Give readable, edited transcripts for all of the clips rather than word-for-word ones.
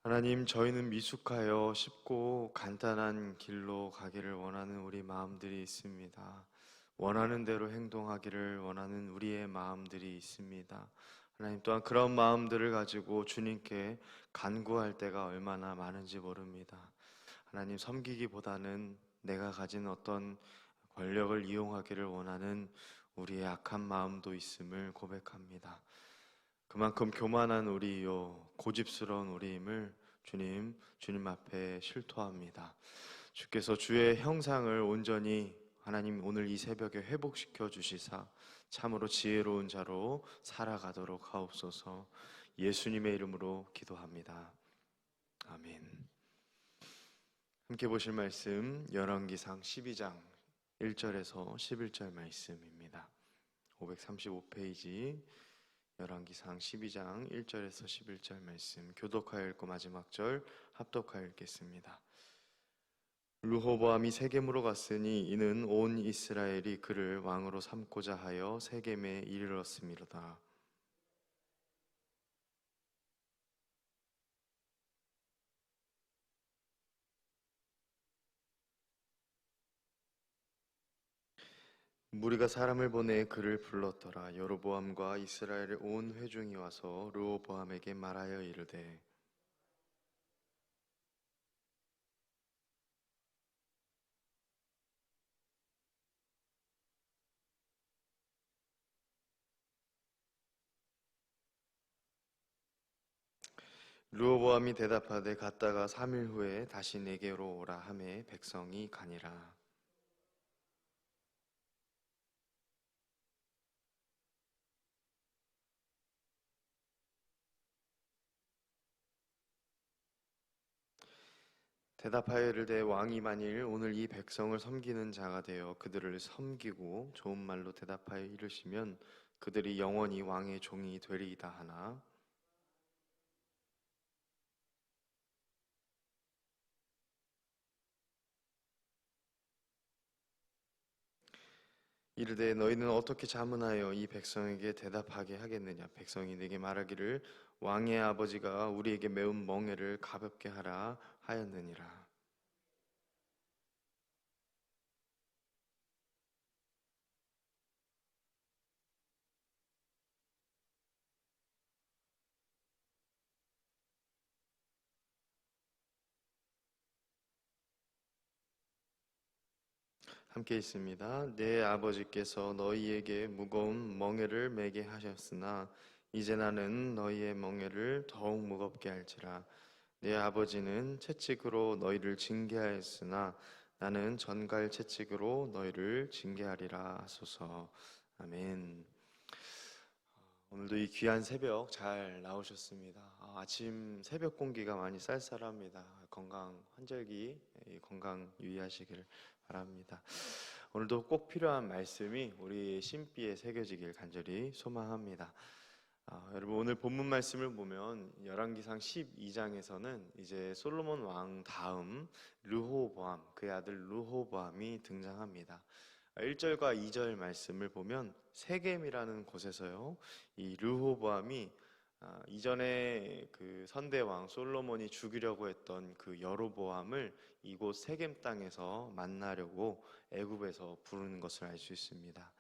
하나님, 저희는 미숙하여 쉽고 간단한 길로 가기를 원하는 우리 마음들이 있습니다. 원하는 대로 행동하기를 원하는 우리의 마음들이 있습니다. 하나님, 또한 그런 마음들을 가지고 주님께 간구할 때가 얼마나 많은지 모릅니다. 하나님, 섬기기보다는 내가 가진 어떤 권력을 이용하기를 원하는 우리의 악한 마음도 있음을 고백합니다. 그만큼 교만한 우리요, 고집스러운 우리임을 주님 앞에 실토합니다. 주께서 주의 형상을 온전히 하나님 오늘 이 새벽에 회복시켜 주시사 참으로 지혜로운 자로 살아가도록 하옵소서. 예수님의 이름으로 기도합니다. 아멘. 함께 보실 말씀 열왕기상 12장 1절에서 11절 말씀입니다. 535페이지 열왕기상 12장 1절에서 11절 말씀 교독하여 읽고 마지막 절 합독하여 읽겠습니다. 르호보암이 세겜으로 갔으니 이는 온 이스라엘이 그를 왕으로 삼고자 하여 세겜에 이르렀음이로다. 무리가 사람을 보내 그를 불렀더라. 여로보암과 이스라엘의 온 회중이 와서 르호보암에게 말하여 이르되 르호보암이 대답하되 갔다가 3일 후에 다시 내게로 오라 하매 백성이 가니라. 대답하여 이르되 왕이 만일 오늘 이 백성을 섬기는 자가 되어 그들을 섬기고 좋은 말로 대답하여 이르시면 그들이 영원히 왕의 종이 되리이다 하나 이르되 너희는 어떻게 자문하여 이 백성에게 대답하게 하겠느냐. 백성이 내게 말하기를 왕의 아버지가 우리에게 매운 멍에를 가볍게 하라 하였느니라. 함께 있습니다. 내 아버지께서 너희에게 무거운 멍에를 매게 하셨으나 이제 나는 너희의 멍에를 더욱 무겁게 할지라. 내 아버지는 채찍으로 너희를 징계하였으나 나는 전갈 채찍으로 너희를 징계하리라 하소서. 아멘. 오늘도 이 귀한 새벽 잘 나오셨습니다. 아침 새벽 공기가 많이 쌀쌀합니다. 건강 환절기 건강 유의하시길 바랍니다. 오늘도 꼭 필요한 말씀이 우리 심비에 새겨지길 간절히 소망합니다. 여러분, 오늘 본문 말씀을 보면 열왕기상 12장에서는 이제 솔로몬 왕 다음 르호보암, 그의 아들 르호보암이 등장합니다. 1절과 2절 말씀을 보면 세겜이라는 곳에서요, 이 르호보암이 이전에 그 선대왕 솔로몬이 죽이려고 했던 그 여로보암을 이곳 세겜 땅에서 만나려고 애굽에서 부르는 것을 알 수 있습니다.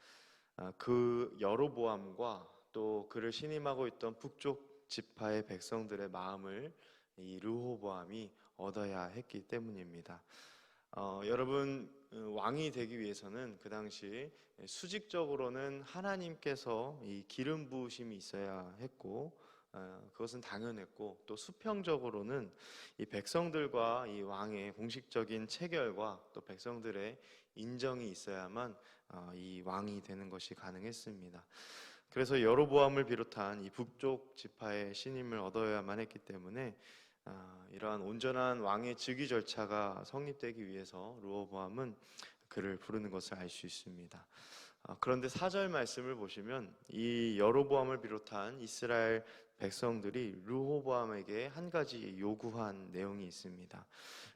그 여로보암과 또 그를 신임하고 있던 북쪽 지파의 백성들의 마음을 이 르호보암이 얻어야 했기 때문입니다. 여러분, 왕이 되기 위해서는 그 당시 수직적으로는 하나님께서 이 기름 부으심이 있어야 했고, 그것은 당연했고, 또 수평적으로는 이 백성들과 이 왕의 공식적인 체결과 또 백성들의 인정이 있어야만 이 왕이 되는 것이 가능했습니다. 그래서 여로보암을 비롯한 이 북쪽 지파의 신임을 얻어야만 했기 때문에 이러한 온전한 왕의 즉위 절차가 성립되기 위해서 르호보암은 그를 부르는 것을 알 수 있습니다. 그런데 4절 말씀을 보시면 이 여로보암을 비롯한 이스라엘 백성들이 르호보암에게 한 가지 요구한 내용이 있습니다.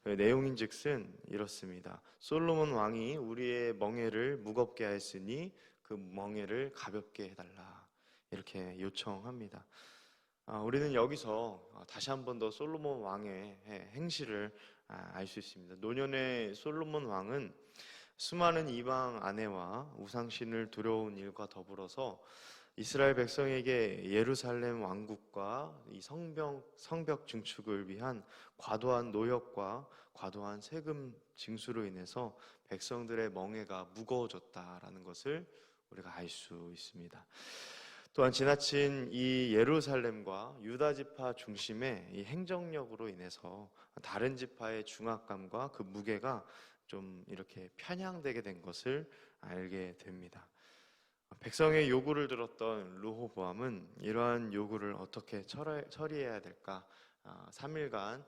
그 내용인즉슨 이렇습니다. 솔로몬 왕이 우리의 멍에를 무겁게 하였으니 그 멍에를 가볍게 해달라, 이렇게 요청합니다. 우리는 여기서 다시 한 번 더 솔로몬 왕의 행실을 알 수 있습니다. 노년의 솔로몬 왕은 수많은 이방 아내와 우상신을 두려운 일과 더불어서 이스라엘 백성에게 예루살렘 왕국과 이 성벽 증축을 위한 과도한 노역과 과도한 세금 징수로 인해서 백성들의 멍에가 무거워졌다라는 것을 우리가 알 수 있습니다. 또한 지나친 이 예루살렘과 유다 지파 중심의 이 행정력으로 인해서 다른 지파의 중압감과 그 무게가 좀 이렇게 편향되게 된 것을 알게 됩니다. 백성의 요구를 들었던 르호보암은 이러한 요구를 어떻게 처리해야 될까 3일간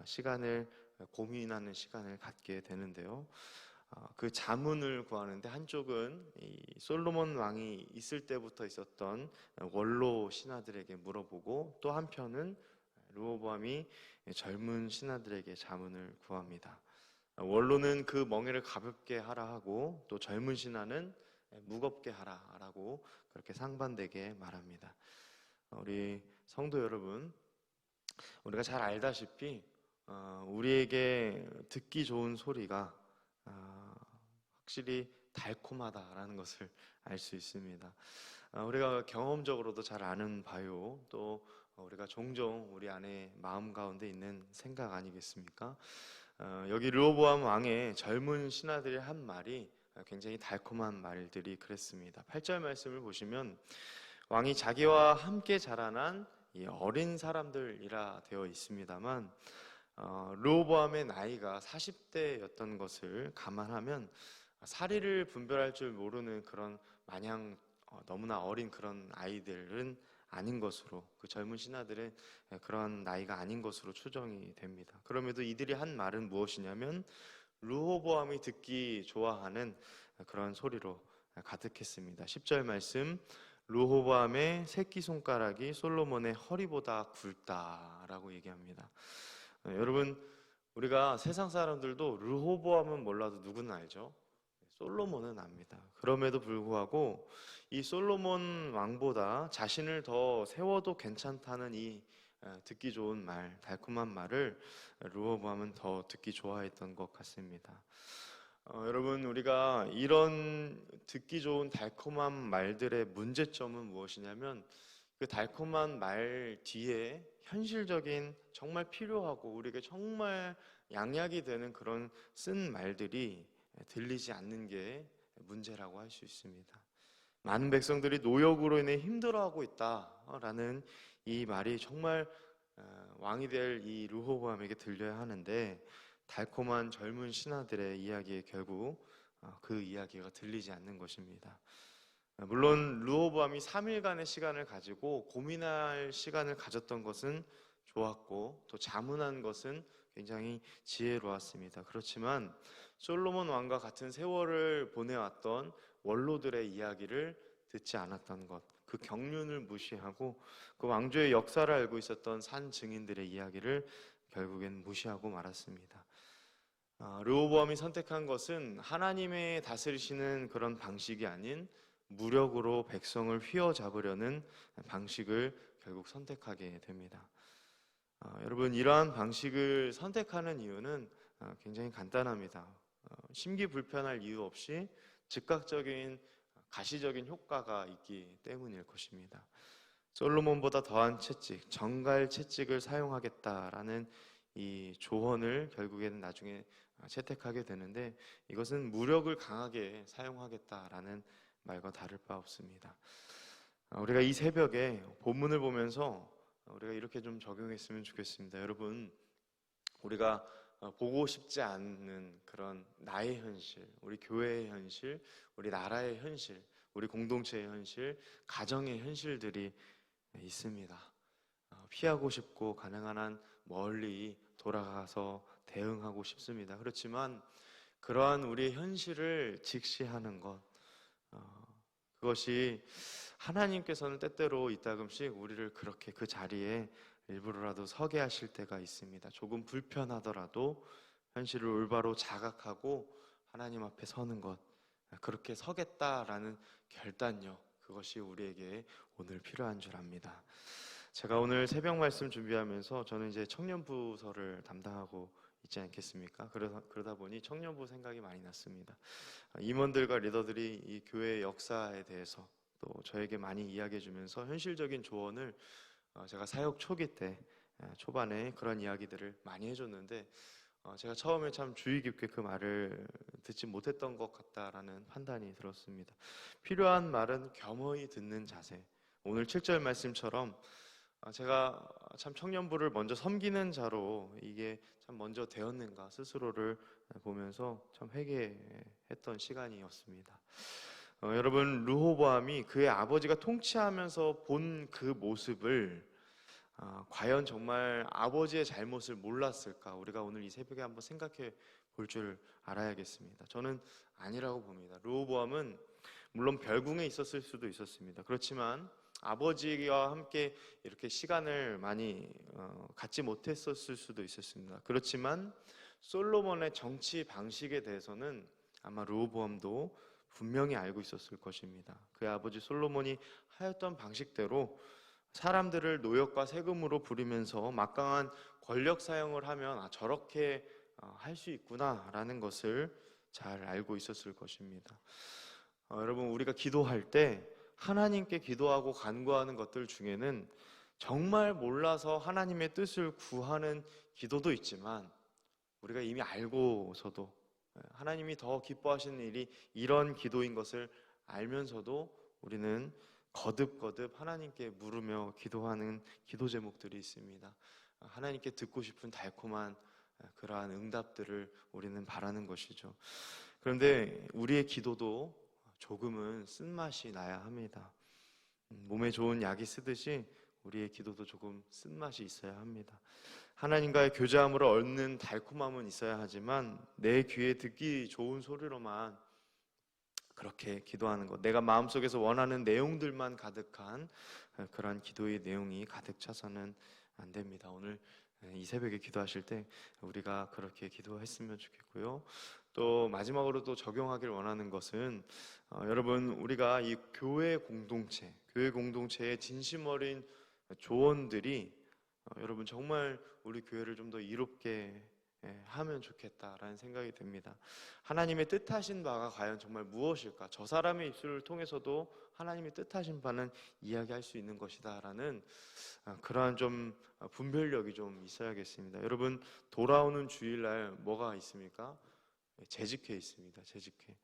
시간을 고민하는 시간을 갖게 되는데요. 그 자문을 구하는데 한쪽은 이 솔로몬 왕이 있을 때부터 있었던 원로 신하들에게 물어보고 또 한편은 르호보암이 젊은 신하들에게 자문을 구합니다. 원로는 그 멍에를 가볍게 하라 하고 또 젊은 신하는 무겁게 하라라고 그렇게 상반되게 말합니다. 우리 성도 여러분, 우리가 잘 알다시피 우리에게 듣기 좋은 소리가 확실히 달콤하다라는 것을 알 수 있습니다. 우리가 경험적으로도 잘 아는 바요. 또 우리가 종종 우리 안에 마음 가운데 있는 생각 아니겠습니까? 여기 르호보암 왕의 젊은 신하들이 한 말이 굉장히 달콤한 말들이 그랬습니다. 8절 말씀을 보시면 왕이 자기와 함께 자라난 이 어린 사람들이라 되어 있습니다만 르호보암의 나이가 40대였던 것을 감안하면 사리를 분별할 줄 모르는 그런 마냥 너무나 어린 그런 아이들은 아닌 것으로, 그 젊은 신하들은 그런 나이가 아닌 것으로 추정이 됩니다. 그럼에도 이들이 한 말은 무엇이냐면 르호보암이 듣기 좋아하는 그런 소리로 가득했습니다. 10절 말씀, 르호보암의 새끼손가락이 솔로몬의 허리보다 굵다라고 얘기합니다. 여러분, 우리가 세상 사람들도 르호보암은 몰라도 누구는 알죠? 솔로몬은 압니다. 그럼에도 불구하고 이 솔로몬 왕보다 자신을 더 세워도 괜찮다는 이 듣기 좋은 말, 달콤한 말을 르호보암은 더 듣기 좋아했던 것 같습니다. 여러분, 우리가 이런 듣기 좋은 달콤한 말들의 문제점은 무엇이냐면 그 달콤한 말 뒤에 현실적인 정말 필요하고 우리에게 정말 양약이 되는 그런 쓴 말들이 들리지 않는 게 문제라고 할 수 있습니다. 많은 백성들이 노역으로 인해 힘들어하고 있다라는 이 말이 정말 왕이 될 이 르호보암에게 들려야 하는데 달콤한 젊은 신하들의 이야기에 결국 그 이야기가 들리지 않는 것입니다. 물론 르호보암이 3일간의 시간을 가지고 고민할 시간을 가졌던 것은 좋았고 또 자문한 것은 굉장히 지혜로웠습니다. 그렇지만 솔로몬 왕과 같은 세월을 보내왔던 원로들의 이야기를 듣지 않았던 것, 그 경륜을 무시하고 그 왕조의 역사를 알고 있었던 산 증인들의 이야기를 결국엔 무시하고 말았습니다. 르호보암이 선택한 것은 하나님의 다스리시는 그런 방식이 아닌 무력으로 백성을 휘어잡으려는 방식을 결국 선택하게 됩니다. 여러분, 이러한 방식을 선택하는 이유는 굉장히 간단합니다. 심기불편할 이유 없이 즉각적인 가시적인 효과가 있기 때문일 것입니다. 솔로몬보다 더한 채찍, 정갈 채찍을 사용하겠다라는 이 조언을 결국에는 나중에 채택하게 되는데 이것은 무력을 강하게 사용하겠다라는 말과 다를 바 없습니다. 우리가 이 새벽에 본문을 보면서 우리가 이렇게 좀 적용했으면 좋겠습니다. 여러분, 우리가 보고 싶지 않는 그런 나의 현실, 우리 교회의 현실, 우리 나라의 현실, 우리 공동체의 현실, 가정의 현실들이 있습니다. 피하고 싶고 가능한 한 멀리 돌아가서 대응하고 싶습니다. 그렇지만 그러한 우리의 현실을 직시하는 것, 그것이 하나님께서는 때때로 이따금씩 우리를 그렇게 그 자리에 일부러라도 서게 하실 때가 있습니다. 조금 불편하더라도 현실을 올바로 자각하고 하나님 앞에 서는 것, 그렇게 서겠다라는 결단력, 그것이 우리에게 오늘 필요한 줄 압니다. 제가 오늘 새벽 말씀 준비하면서 저는 이제 청년부서를 담당하고 있지 않겠습니까? 그러다 보니 청년부 생각이 많이 났습니다. 임원들과 리더들이 이 교회의 역사에 대해서 또 저에게 많이 이야기해 주면서 현실적인 조언을 제가 사역 초기 때 초반에 그런 이야기들을 많이 해줬는데 제가 처음에 참 주의 깊게 그 말을 듣지 못했던 것 같다라는 판단이 들었습니다. 필요한 말은 겸허히 듣는 자세. 오늘 7절 말씀처럼 제가 참 청년부를 먼저 섬기는 자로 이게 참 먼저 되었는가 스스로를 보면서 참 회개했던 시간이었습니다. 여러분, 르호보암이 그의 아버지가 통치하면서 본 그 모습을 과연 정말 아버지의 잘못을 몰랐을까? 우리가 오늘 이 새벽에 한번 생각해 볼 줄 알아야겠습니다. 저는 아니라고 봅니다. 르호보암은 물론 별궁에 있었을 수도 있었습니다. 그렇지만 아버지와 함께 이렇게 시간을 많이 갖지 못했었을 수도 있었습니다. 그렇지만 솔로몬의 정치 방식에 대해서는 아마 르호보암도 분명히 알고 있었을 것입니다. 그의 아버지 솔로몬이 하였던 방식대로 사람들을 노역과 세금으로 부리면서 막강한 권력 사용을 하면 저렇게 할 수 있구나라는 것을 잘 알고 있었을 것입니다. 여러분, 우리가 기도할 때 하나님께 기도하고 간구하는 것들 중에는 정말 몰라서 하나님의 뜻을 구하는 기도도 있지만 우리가 이미 알고서도 하나님이 더 기뻐하시는 일이 이런 기도인 것을 알면서도 우리는 거듭거듭 하나님께 물으며 기도하는 기도 제목들이 있습니다. 하나님께 듣고 싶은 달콤한 그러한 응답들을 우리는 바라는 것이죠. 그런데 우리의 기도도 조금은 쓴맛이 나야 합니다. 몸에 좋은 약이 쓰듯이 우리의 기도도 조금 쓴맛이 있어야 합니다. 하나님과의 교제함으로 얻는 달콤함은 있어야 하지만 내 귀에 듣기 좋은 소리로만 그렇게 기도하는 것, 내가 마음속에서 원하는 내용들만 가득한 그러한 기도의 내용이 가득 차서는 안 됩니다. 오늘 이 새벽에 기도하실 때 우리가 그렇게 기도했으면 좋겠고요. 또 마지막으로 또 적용하길 원하는 것은 여러분, 우리가 이 교회 공동체의 진심 어린 조언들이 여러분 정말 우리 교회를 좀 더 이롭게 하면 좋겠다라는 생각이 듭니다. 하나님의 뜻하신 바가 과연 정말 무엇일까? 저 사람의 입술을 통해서도 하나님의 뜻하신 바는 이야기할 수 있는 것이다라는 그러한 좀 분별력이 좀 있어야겠습니다. 여러분, 돌아오는 주일날 뭐가 있습니까? 재직회 있습니다. 재직회.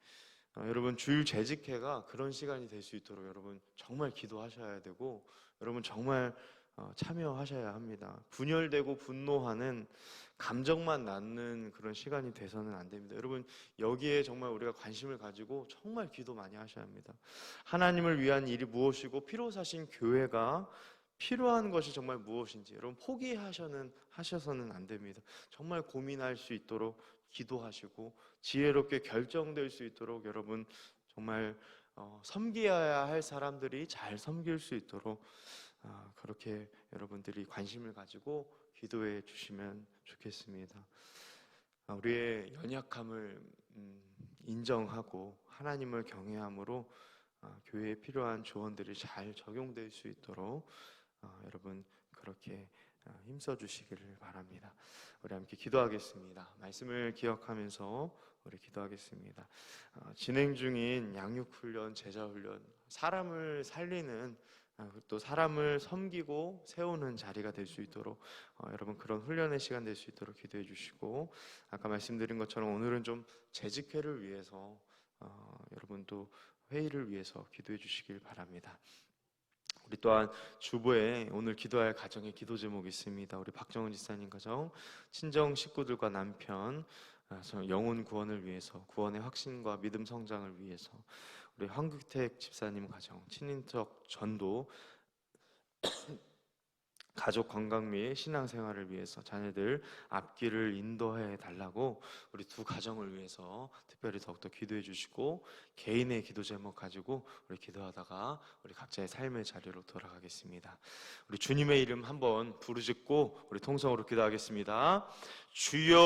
여러분, 주일 재직회가 그런 시간이 될 수 있도록 여러분 정말 기도하셔야 되고 여러분 정말 참여하셔야 합니다. 분열되고 분노하는 감정만 낳는 그런 시간이 돼서는 안 됩니다. 여러분, 여기에 정말 우리가 관심을 가지고 정말 기도 많이 하셔야 합니다. 하나님을 위한 일이 무엇이고 피로 사신 교회가 필요한 것이 정말 무엇인지 여러분 하셔서는 안 됩니다. 정말 고민할 수 있도록 기도하시고 지혜롭게 결정될 수 있도록 여러분 정말 섬겨야 할 사람들이 잘 섬길 수 있도록 그렇게 여러분들이 관심을 가지고 기도해 주시면 좋겠습니다. 우리의 연약함을 인정하고 하나님을 경외함으로 교회에 필요한 조언들이 잘 적용될 수 있도록 여러분 그렇게 힘써 주시기를 바랍니다. 우리 함께 기도하겠습니다. 말씀을 기억하면서 우리 기도하겠습니다. 진행 중인 양육훈련, 제자훈련, 사람을 살리는 또 사람을 섬기고 세우는 자리가 될 수 있도록 여러분 그런 훈련의 시간 될 수 있도록 기도해 주시고, 아까 말씀드린 것처럼 오늘은 좀 재직회를 위해서 여러분 또 회의를 위해서 기도해 주시길 바랍니다. 우리 또한 주보에 오늘 기도할 가정의 기도 제목이 있습니다. 우리 박정은 지사님 가정, 친정 식구들과 남편 영혼 구원을 위해서, 구원의 확신과 믿음 성장을 위해서, 우리 황규택 집사님 가정 친인척 전도, 가족 건강 및 신앙생활을 위해서 자녀들 앞길을 인도해 달라고 우리 두 가정을 위해서 특별히 더욱더 기도해 주시고, 개인의 기도 제목 가지고 우리 기도하다가 우리 각자의 삶의 자리로 돌아가겠습니다. 우리 주님의 이름 한번 부르짖고 우리 통성으로 기도하겠습니다. 주여